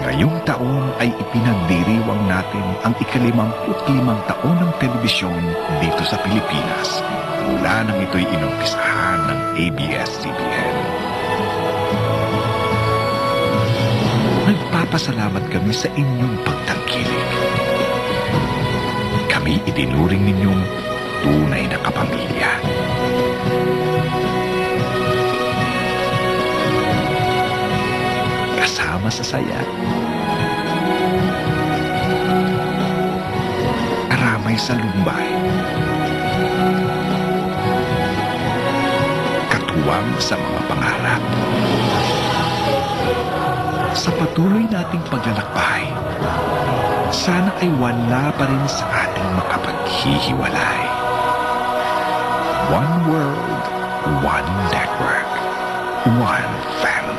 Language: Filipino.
Ngayong taon ay ipinagdiriwang natin ang ika-55 taon ng telebisyon dito sa Pilipinas mula nang ito'y inumpisahan ng ABS-CBN. Nagpapasalamat kami sa inyong pagtangkilik. Kami itinuring ninyong tunay na kapamilya. Kasama sa saya. Karamay sa lumbay. Katuwang sa mga pangarap. Sa patuloy nating paglalakbay, sana ay wala pa rin sa ating makapaghihiwalay. One world, one network, one family.